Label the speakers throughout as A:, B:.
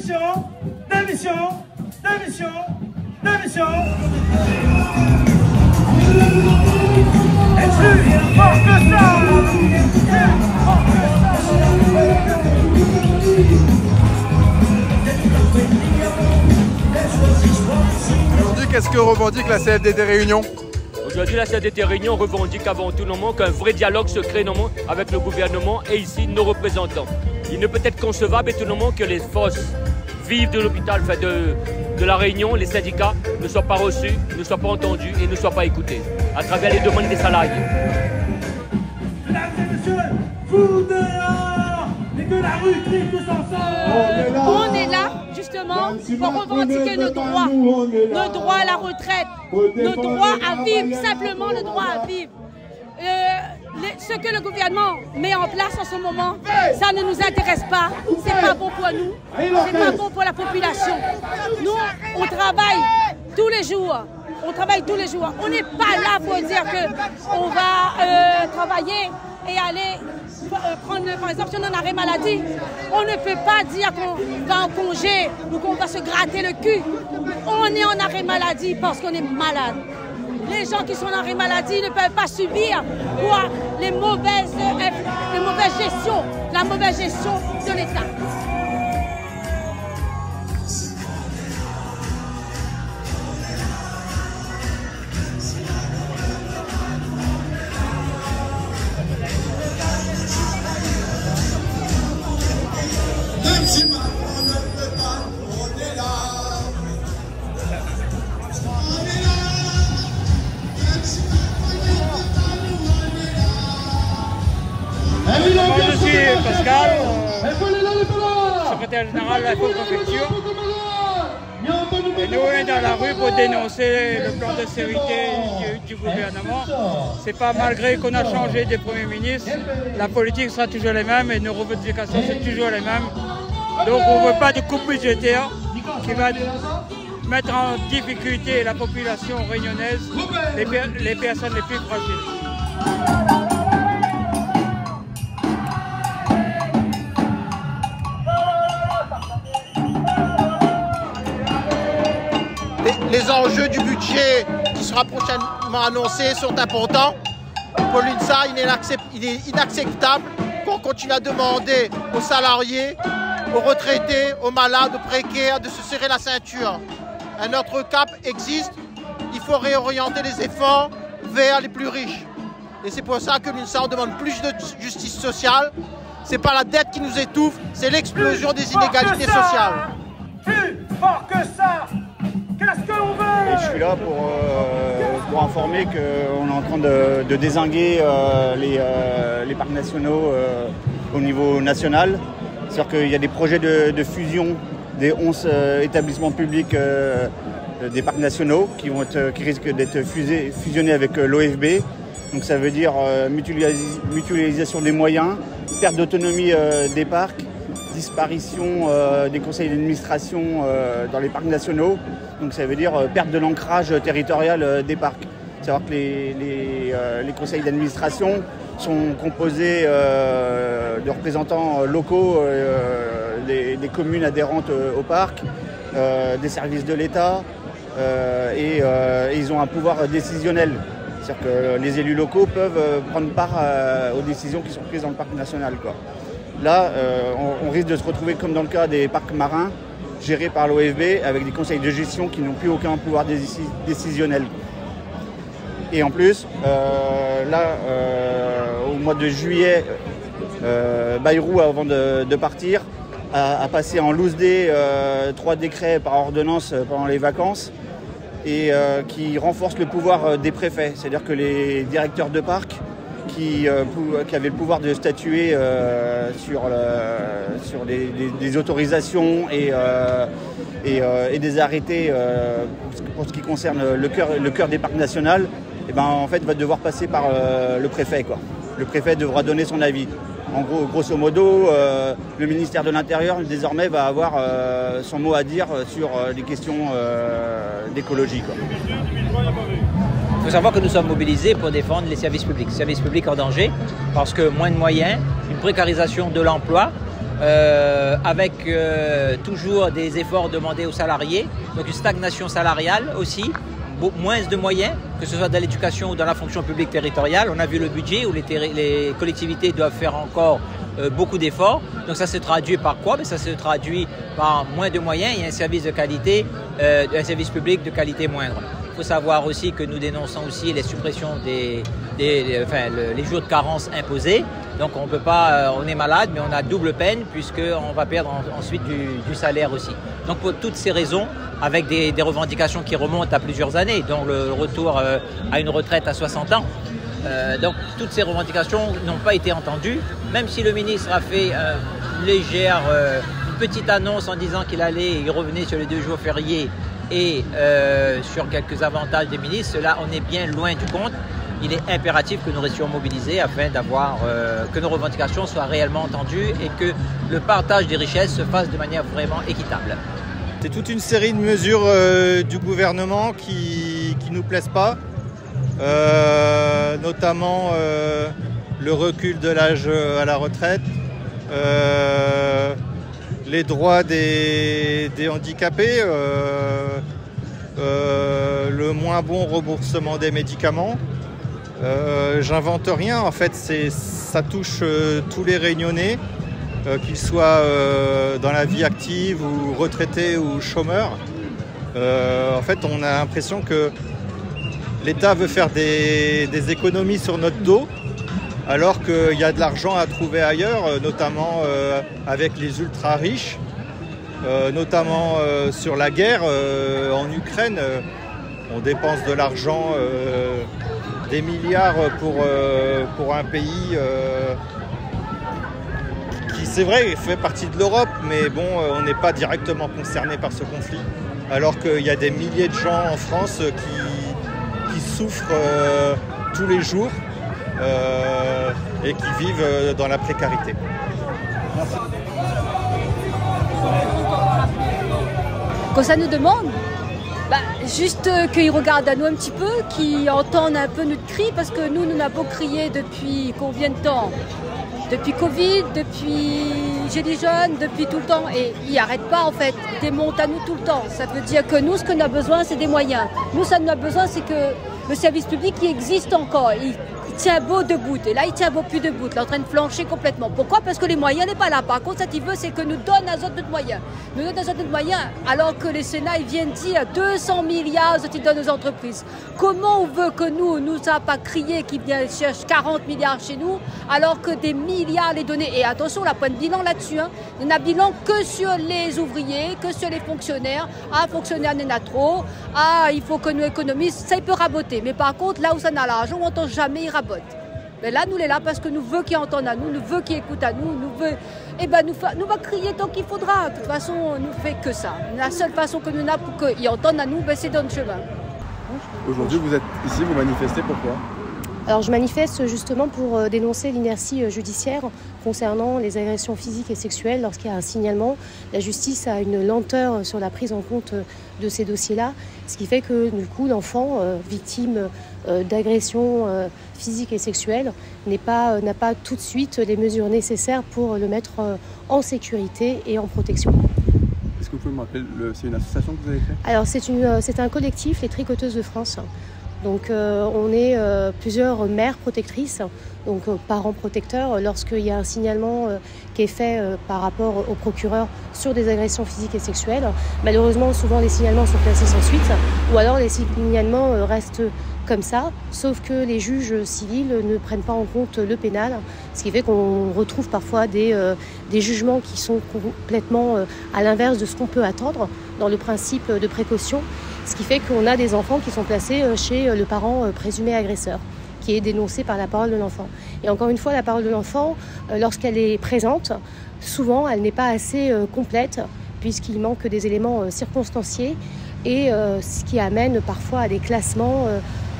A: démission, démission, démission, démission. Es-tu fort que ça?
B: Aujourd'hui, qu'est-ce que revendique la CFDT Réunion?
C: Aujourd'hui, la CFDT Réunion revendique avant tout qu'un vrai dialogue se crée avec le gouvernement et ici nos représentants. Il ne peut être concevable et tout que les forces vives de l'hôpital, enfin de la Réunion, les syndicats, ne soient pas reçus, ne soient pas entendus et ne soient pas écoutés à travers les demandes des salariés.
A: Mesdames et messieurs, vous dehors et que la rue crie tous ensemble.
D: On est là justement pour revendiquer nos droits à la retraite, nos droits à vivre, simplement le droit à vivre. Ce que le gouvernement met en place en ce moment, ça ne nous intéresse pas, c'est pas bon pour nous, c'est pas bon pour la population. Nous, on travaille tous les jours, on n'est pas là pour dire qu'on va travailler et aller prendre, par exemple, si on est en arrêt maladie, on ne peut pas dire qu'on va en congé ou qu'on va se gratter le cul. On est en arrêt maladie parce qu'on est malade. Les gens qui sont en arrêt maladie ne peuvent pas subir la mauvaise gestion de l'État.
E: Je suis Pascal, secrétaire général de la préfecture. Et nous, on est dans la rue pour dénoncer le plan d'austérité du gouvernement. C'est pas malgré qu'on a changé de Premier ministre, la politique sera toujours la même et nos revendications sont toujours les mêmes. Donc on ne veut pas de coupe budgétaire qui va mettre en difficulté la population réunionnaise, les personnes les plus fragiles.
F: Les enjeux du budget qui sera prochainement annoncé sont importants. Pour l'UNSA, il est inacceptable qu'on continue à demander aux salariés, aux retraités, aux malades, aux précaires de se serrer la ceinture. Un autre cap existe, il faut réorienter les efforts vers les plus riches. Et c'est pour ça que l'UNSA demande plus de justice sociale. Ce n'est pas la dette qui nous étouffe, c'est l'explosion des inégalités sociales.
A: Plus fort que ça. Qu'est-ce qu'on veut?
G: Et je suis là pour informer qu'on est en train de dézinguer les parcs nationaux au niveau national. C'est-à-dire qu'il y a des projets de fusion des 11 établissements publics des parcs nationaux qui risquent d'être fusionnés avec l'OFB. Donc ça veut dire mutualisation des moyens, perte d'autonomie des parcs, disparition des conseils d'administration dans les parcs nationaux. Donc ça veut dire perte de l'ancrage territorial des parcs. C'est-à-dire que les conseils d'administration sont composés de représentants locaux des communes adhérentes au parc, des services de l'État et ils ont un pouvoir décisionnel. C'est-à-dire que les élus locaux peuvent prendre part aux décisions qui sont prises dans le parc national, quoi. Là, on risque de se retrouver comme dans le cas des parcs marins, gérés par l'OFB, avec des conseils de gestion qui n'ont plus aucun pouvoir décisionnel. Et en plus, au mois de juillet, Bayrou, avant de partir, a passé en loose day 3 décrets par ordonnance pendant les vacances et qui renforcent le pouvoir des préfets. C'est-à-dire que les directeurs de parcs qui avaient le pouvoir de statuer sur des autorisations et des arrêtés pour ce qui concerne le cœur des parcs nationaux, et ben, en fait, va devoir passer par le préfet, quoi. Le préfet devra donner son avis. En gros, grosso modo, le ministère de l'Intérieur, désormais, va avoir son mot à dire sur les questions d'écologie, quoi.
H: Il faut savoir que nous sommes mobilisés pour défendre les services publics en danger, parce que moins de moyens, une précarisation de l'emploi, avec toujours des efforts demandés aux salariés, donc une stagnation salariale aussi, moins de moyens, que ce soit dans l'éducation ou dans la fonction publique territoriale. On a vu le budget où les collectivités doivent faire encore beaucoup d'efforts. Donc ça se traduit par quoi? Ça se traduit par moins de moyens et un service de qualité, un service public de qualité moindre. Il faut savoir aussi que nous dénonçons aussi les suppressions les jours de carence imposés. Donc on peut pas, on est malade, mais on a double peine puisqu'on va perdre ensuite du salaire aussi. Donc pour toutes ces raisons, avec des revendications qui remontent à plusieurs années, dont le retour à une retraite à 60 ans. Donc toutes ces revendications n'ont pas été entendues, même si le ministre a fait une petite annonce en disant qu'il revenait sur les 2 jours fériés et sur quelques avantages des ministres. Cela, on est bien loin du compte. Il est impératif que nous restions mobilisés afin que nos revendications soient réellement entendues et que le partage des richesses se fasse de manière vraiment équitable.
F: C'est toute une série de mesures du gouvernement qui ne nous plaisent pas, notamment le recul de l'âge à la retraite, les droits des handicapés, le moins bon remboursement des médicaments. J'invente rien, en fait, ça touche tous les Réunionnais, qu'ils soient dans la vie active ou retraités ou chômeurs. En fait, on a l'impression que l'État veut faire des économies sur notre dos, alors qu'il y a de l'argent à trouver ailleurs, notamment avec les ultra riches, notamment sur la guerre en Ukraine. On dépense de l'argent, des milliards pour un pays qui, c'est vrai, fait partie de l'Europe, mais bon, on n'est pas directement concerné par ce conflit, alors qu'il y a des milliers de gens en France qui souffrent tous les jours et qui vivent dans la précarité. Merci.
D: Quand ça nous demande, juste qu'ils regardent à nous un petit peu, qu'ils entendent un peu notre cri, parce que nous n'avons pas crié depuis combien de temps? Depuis Covid, depuis Gilets jaunes, depuis tout le temps. Et ils n'arrêtent pas en fait, ils démontent à nous tout le temps. Ça veut dire que nous, ce qu'on a besoin, c'est des moyens. Nous, ça nous a besoin, c'est que le service public qui existe encore. Il tient beau debout. Et là, il tient beau plus debout. Il est en train de flancher complètement. Pourquoi? Parce que les moyens n'est pas là. Par contre, ce qu'il veut, c'est que nous donne à autres notre moyen. Nous donne à autres notre moyen, alors que les Sénats, ils viennent dire 200 milliards qu'ils donnent aux entreprises. Comment on veut que nous a pas crié qu'ils cherchent 40 milliards chez nous, alors que des milliards les donner? Et attention, on n'a pas de bilan là-dessus. On n'a bilan que sur les ouvriers, que sur les fonctionnaires. Ah, fonctionnaires, il y en a trop. Ah, il faut que nous économisons. Ça, il peut raboter. Mais par contre, là où ça n'a l'argent, on n'entend jamais, il rabote. Mais là, nous, on est là parce que nous voulons qu'ils entendent à nous, nous voulons qu'ils écoutent à nous, nous va crier tant qu'il faudra. De toute façon, on ne fait que ça. La seule façon que nous avons pour qu'ils entendent à nous, c'est dans le chemin.
B: Aujourd'hui, vous êtes ici, vous manifestez, pourquoi?
I: Alors je manifeste justement pour dénoncer l'inertie judiciaire concernant les agressions physiques et sexuelles. Lorsqu'il y a un signalement, la justice a une lenteur sur la prise en compte de ces dossiers-là, ce qui fait que du coup l'enfant victime d'agressions physiques et sexuelles n'a pas tout de suite les mesures nécessaires pour le mettre en sécurité et en protection.
B: Est-ce que vous pouvez me rappeler, c'est une association que vous avez créée?
I: Alors c'est un collectif, les Tricoteuses de France. Donc on est plusieurs mères protectrices, donc parents protecteurs, lorsqu'il y a un signalement qui est fait par rapport au procureur sur des agressions physiques et sexuelles. Malheureusement, souvent les signalements sont classés sans suite, ou alors les signalements restent comme ça, sauf que les juges civils ne prennent pas en compte le pénal, ce qui fait qu'on retrouve parfois des jugements qui sont complètement à l'inverse de ce qu'on peut attendre dans le principe de précaution, ce qui fait qu'on a des enfants qui sont placés chez le parent présumé agresseur, qui est dénoncé par la parole de l'enfant. Et encore une fois, la parole de l'enfant, lorsqu'elle est présente, souvent elle n'est pas assez complète, puisqu'il manque des éléments circonstanciés, et ce qui amène parfois à des classements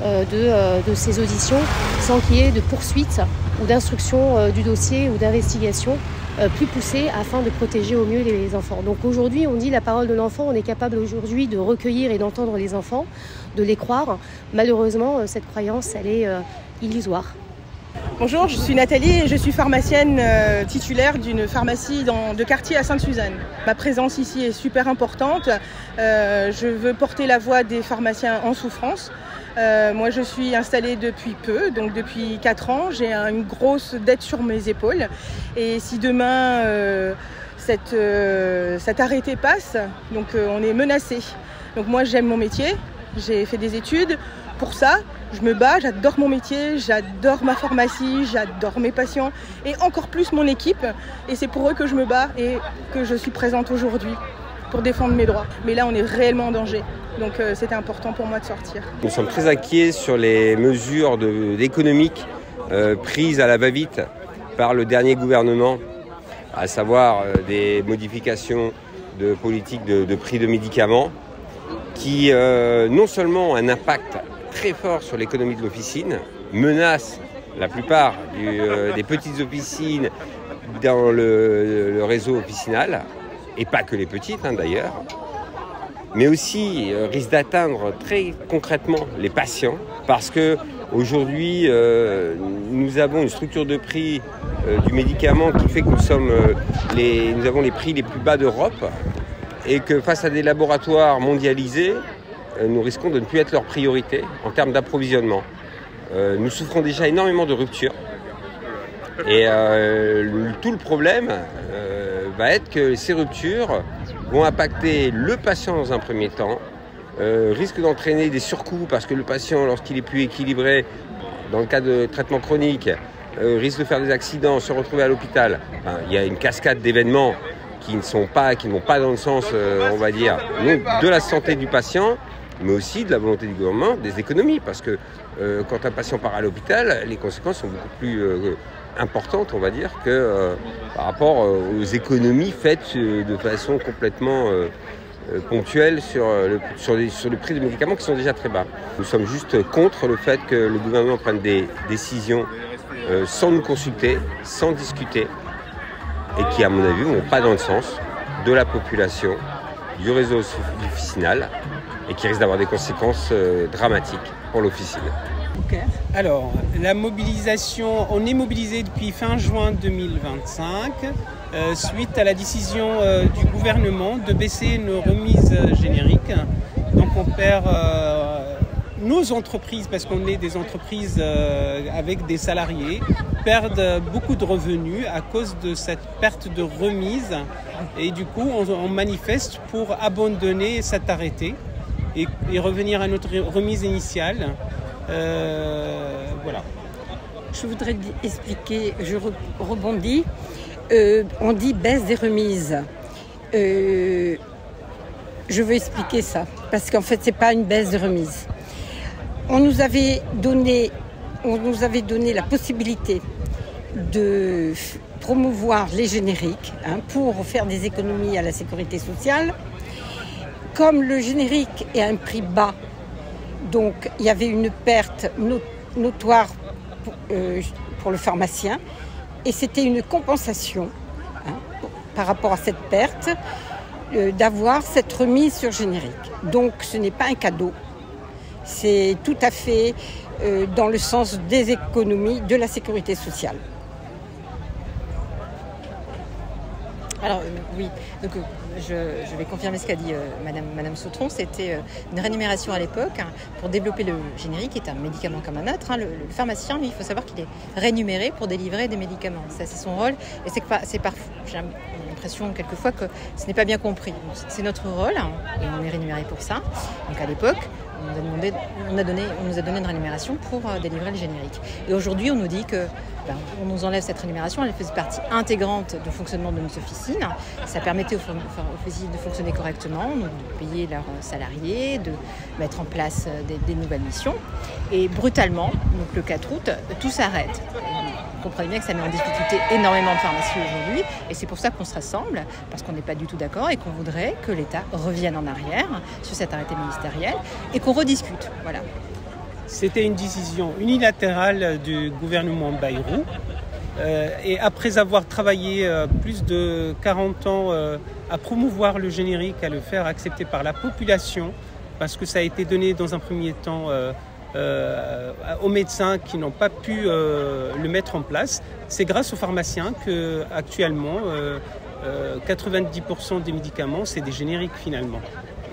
I: de ces auditions sans qu'il y ait de poursuite ou d'instruction du dossier ou d'investigation plus poussée afin de protéger au mieux les enfants. Donc aujourd'hui, on dit la parole de l'enfant, on est capable aujourd'hui de recueillir et d'entendre les enfants, de les croire. Malheureusement, cette croyance, elle est illusoire.
J: Bonjour, je suis Nathalie et je suis pharmacienne titulaire d'une pharmacie de quartier à Sainte-Suzanne. Ma présence ici est super importante. Je veux porter la voix des pharmaciens en souffrance. Moi, je suis installée depuis peu, donc depuis 4 ans. J'ai une grosse dette sur mes épaules. Et si demain, cet arrêté passe, donc on est menacé. Donc moi, j'aime mon métier. J'ai fait des études pour ça. Je me bats, j'adore mon métier, j'adore ma pharmacie, j'adore mes patients et encore plus mon équipe. Et c'est pour eux que je me bats et que je suis présente aujourd'hui pour défendre mes droits. Mais là, on est réellement en danger. Donc c'était important pour moi de sortir.
K: Nous sommes très inquiets sur les mesures économiques prises à la va-vite par le dernier gouvernement, à savoir des modifications de politique de prix de médicaments qui non seulement ont un impact très fort sur l'économie de l'officine, menace la plupart des petites officines dans le réseau officinal, et pas que les petites d'ailleurs, mais aussi risque d'atteindre très concrètement les patients, parce que aujourd'hui nous avons une structure de prix du médicament qui fait que nous avons les prix les plus bas d'Europe, et que face à des laboratoires mondialisés, nous risquons de ne plus être leur priorité en termes d'approvisionnement. Nous souffrons déjà énormément de ruptures. Et tout le problème va être que ces ruptures vont impacter le patient dans un premier temps, risquent d'entraîner des surcoûts parce que le patient, lorsqu'il est plus équilibré, dans le cas de traitement chronique, risque de faire des accidents, se retrouver à l'hôpital. Enfin, il y a une cascade d'événements qui ne vont pas dans le sens, on va dire, de la santé du patient, mais aussi de la volonté du gouvernement, des économies, parce que quand un patient part à l'hôpital, les conséquences sont beaucoup plus importantes, on va dire, que par rapport aux économies faites de façon complètement ponctuelle sur le prix des médicaments qui sont déjà très bas. Nous sommes juste contre le fait que le gouvernement prenne des décisions sans nous consulter, sans discuter, et qui, à mon avis, ne vont pas dans le sens de la population, du réseau officinal, et qui risquent d'avoir des conséquences dramatiques pour l'officine.
L: Okay. Alors, la mobilisation, on est mobilisé depuis fin juin 2025, suite à la décision du gouvernement de baisser nos remises génériques. Donc on perd nos entreprises, parce qu'on est des entreprises avec des salariés, perdent beaucoup de revenus à cause de cette perte de remise. Et du coup, on manifeste pour abandonner cet arrêté et revenir à notre remise initiale. Voilà.
M: Je voudrais expliquer, je rebondis. On dit baisse des remises. Je veux expliquer ça, parce qu'en fait, c'est pas une baisse de remise. On nous avait donné la possibilité de promouvoir les génériques pour faire des économies à la sécurité sociale. Comme le générique est à un prix bas, donc il y avait une perte notoire pour le pharmacien, et c'était une compensation par rapport à cette perte d'avoir cette remise sur générique. Donc ce n'est pas un cadeau, c'est tout à fait dans le sens des économies de la sécurité sociale.
N: Alors oui, donc je vais confirmer ce qu'a dit Madame Sautron. C'était une rémunération à l'époque pour développer le générique, qui est un médicament comme un autre. Le pharmacien, lui, il faut savoir qu'il est rémunéré pour délivrer des médicaments. Ça, c'est son rôle. Et c'est parfois, j'ai l'impression quelquefois que ce n'est pas bien compris. Donc, c'est notre rôle et on est rémunéré pour ça. Donc à l'époque, on nous a donné une rémunération pour délivrer le générique. Et aujourd'hui, on nous dit que on nous enlève cette rémunération, elle faisait partie intégrante du fonctionnement de nos officines. Ça permettait aux officines de fonctionner correctement, de payer leurs salariés, de mettre en place des nouvelles missions. Et brutalement, donc le 4 août, tout s'arrête. Vous comprenez bien que ça met en difficulté énormément de pharmacies aujourd'hui, et c'est pour ça qu'on se rassemble, parce qu'on n'est pas du tout d'accord et qu'on voudrait que l'État revienne en arrière sur cet arrêté ministériel et qu'on rediscute. Voilà.
L: C'était une décision unilatérale du gouvernement Bayrou. Et après avoir travaillé plus de 40 ans à promouvoir le générique, à le faire accepter par la population, parce que ça a été donné dans un premier temps aux médecins qui n'ont pas pu le mettre en place. C'est grâce aux pharmaciens qu'actuellement, 90% des médicaments, c'est des génériques finalement.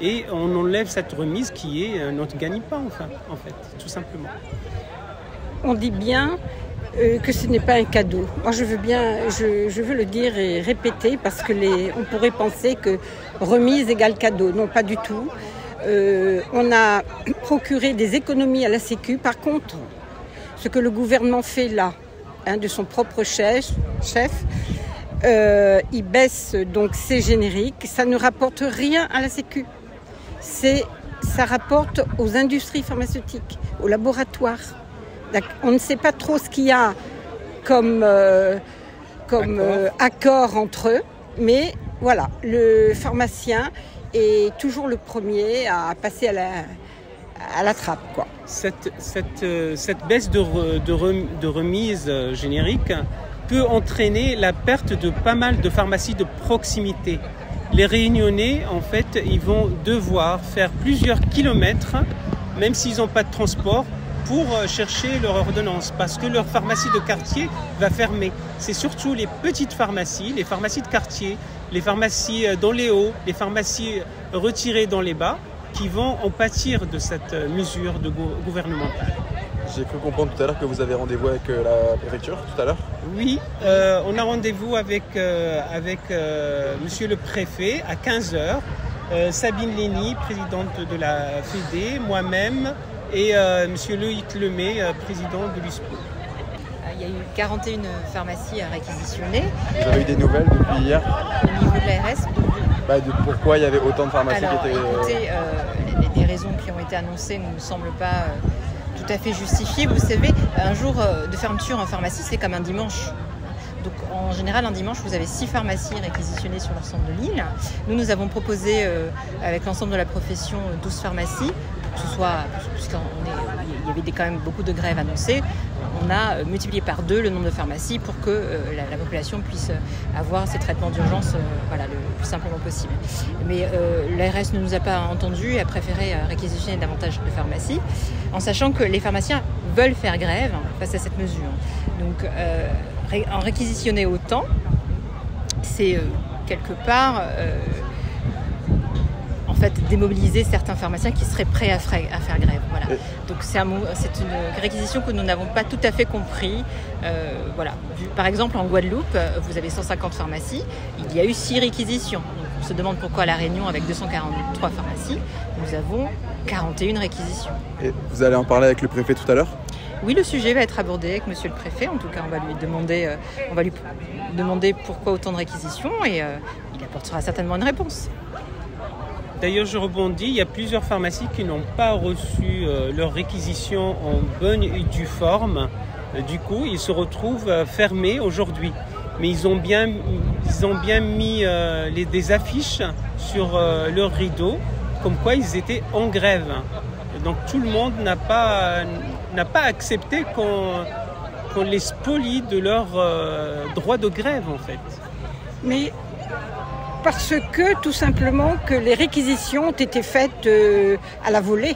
L: Et on enlève cette remise qui est notre gagne-pain, en fait, tout simplement.
M: On dit bien que ce n'est pas un cadeau. Moi, je veux le dire et répéter parce que on pourrait penser que remise égale cadeau. Non, pas du tout. On a procuré des économies à la Sécu. Par contre, ce que le gouvernement fait là, de son propre chef, il baisse donc ses génériques. Ça ne rapporte rien à la Sécu. Ça rapporte aux industries pharmaceutiques, aux laboratoires. On ne sait pas trop ce qu'il y a comme accord entre eux, mais voilà, le pharmacien est toujours le premier à passer à la trappe, quoi.
L: Cette baisse de remise générique peut entraîner la perte de pas mal de pharmacies de proximité. Les Réunionnais, en fait, ils vont devoir faire plusieurs kilomètres, même s'ils n'ont pas de transport, pour chercher leur ordonnance, parce que leur pharmacie de quartier va fermer. C'est surtout les petites pharmacies, les pharmacies de quartier, les pharmacies dans les hauts, les pharmacies retirées dans les bas, qui vont en pâtir de cette mesure gouvernementale.
B: J'ai cru comprendre tout à l'heure que vous avez rendez-vous avec la préfecture tout à l'heure.
L: Oui, on a rendez-vous avec monsieur le préfet à 15h, Sabine Lény, présidente de la FED, moi-même, et monsieur Loïc Lemay, président de l'USPO.
N: Il y a eu 41 pharmacies à réquisitionner.
B: Vous avez eu des nouvelles depuis hier?
N: Au niveau de l'ARS
B: pourquoi il y avait autant de pharmacies
N: qui
B: étaient...
N: Écoutez, les raisons qui ont été annoncées ne me semblent pas tout à fait justifiées. Vous savez, un jour de fermeture en pharmacie, c'est comme un dimanche. Donc en général, un dimanche, vous avez 6 pharmacies réquisitionnées sur l'ensemble de l'île. Nous avons proposé, avec l'ensemble de la profession, 12 pharmacies. Puisqu'il y avait quand même beaucoup de grèves annoncées, on a multiplié par 2 le nombre de pharmacies pour que la population puisse avoir ces traitements d'urgence le plus simplement possible. Mais l'ARS ne nous a pas entendus et a préféré réquisitionner davantage de pharmacies, en sachant que les pharmaciens veulent faire grève face à cette mesure. Donc en réquisitionner autant, c'est quelque part... en fait, démobiliser certains pharmaciens qui seraient prêts à faire grève. Voilà. Donc c'est une réquisition que nous n'avons pas tout à fait compris. Par exemple, en Guadeloupe, vous avez 150 pharmacies, il y a eu 6 réquisitions. Donc, on se demande pourquoi à La Réunion, avec 243 pharmacies, nous avons 41 réquisitions.
B: Et vous allez en parler avec le préfet tout à l'heure?
N: Oui, le sujet va être abordé avec monsieur le préfet. En tout cas, on va lui demander pourquoi autant de réquisitions et il apportera certainement une réponse.
L: D'ailleurs, je rebondis, il y a plusieurs pharmacies qui n'ont pas reçu leur réquisition en bonne et due forme. Du coup, ils se retrouvent fermés aujourd'hui. Mais ils ont bien mis des affiches sur leur rideau, comme quoi ils étaient en grève. Donc tout le monde n'a pas accepté qu'on les spolie de leur droit de grève, en fait.
M: Mais... parce que, tout simplement, que les réquisitions ont été faites à la volée,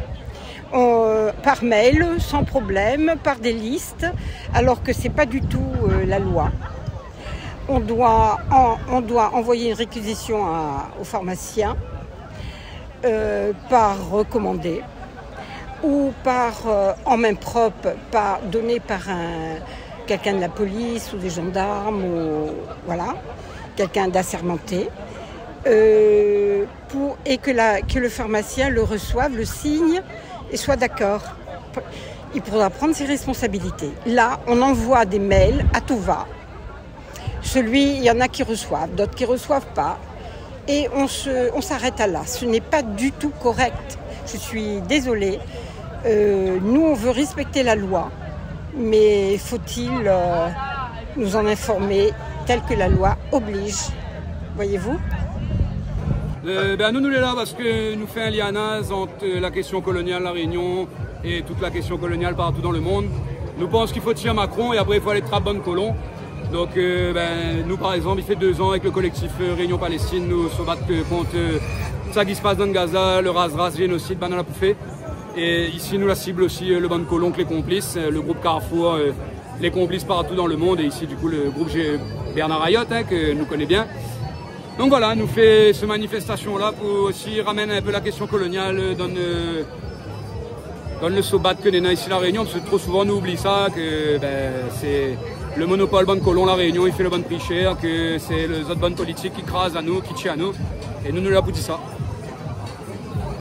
M: par mail, sans problème, par des listes, alors que ce n'est pas du tout la loi. On doit envoyer une réquisition aux pharmaciens par recommandé ou en main propre, donnée par quelqu'un de la police ou des gendarmes, quelqu'un d'assermenté. Et que le pharmacien le reçoive, le signe et soit d'accord. Il pourra prendre ses responsabilités. Là, on envoie des mails à tout va. Il y en a qui reçoivent, d'autres qui ne reçoivent pas. Et on s'arrête à là. Ce n'est pas du tout correct. Je suis désolée. Nous, on veut respecter la loi. Mais faut-il nous en informer tel que la loi oblige? Voyez-vous?
O: Nous sommes là parce que nous faisons un lianage entre la question coloniale, la Réunion et toute la question coloniale partout dans le monde. Nous pensons qu'il faut tirer Macron et après il faut aller très bonne colon. Donc nous par exemple, il fait 2 ans avec le collectif Réunion-Palestine, nous se battons contre ça qui se passe dans Gaza, le ras-ras, génocide, dans la Poufée. Et ici, nous la cible aussi le Ban Colon que les complices, le groupe Carrefour, les complices partout dans le monde. Et ici, du coup, le groupe Bernard Ayotte, que nous connaît bien. Donc voilà, nous fait cette manifestation-là pour aussi ramener un peu la question coloniale, donne le sobat que les nains ici la Réunion, parce que trop souvent nous oublie ça, que c'est le monopole Ban Colon la Réunion, il fait le bon prix cher, que c'est les autres bonnes politiques qui crasent à nous, qui tuent à nous, et nous là pour dire ça.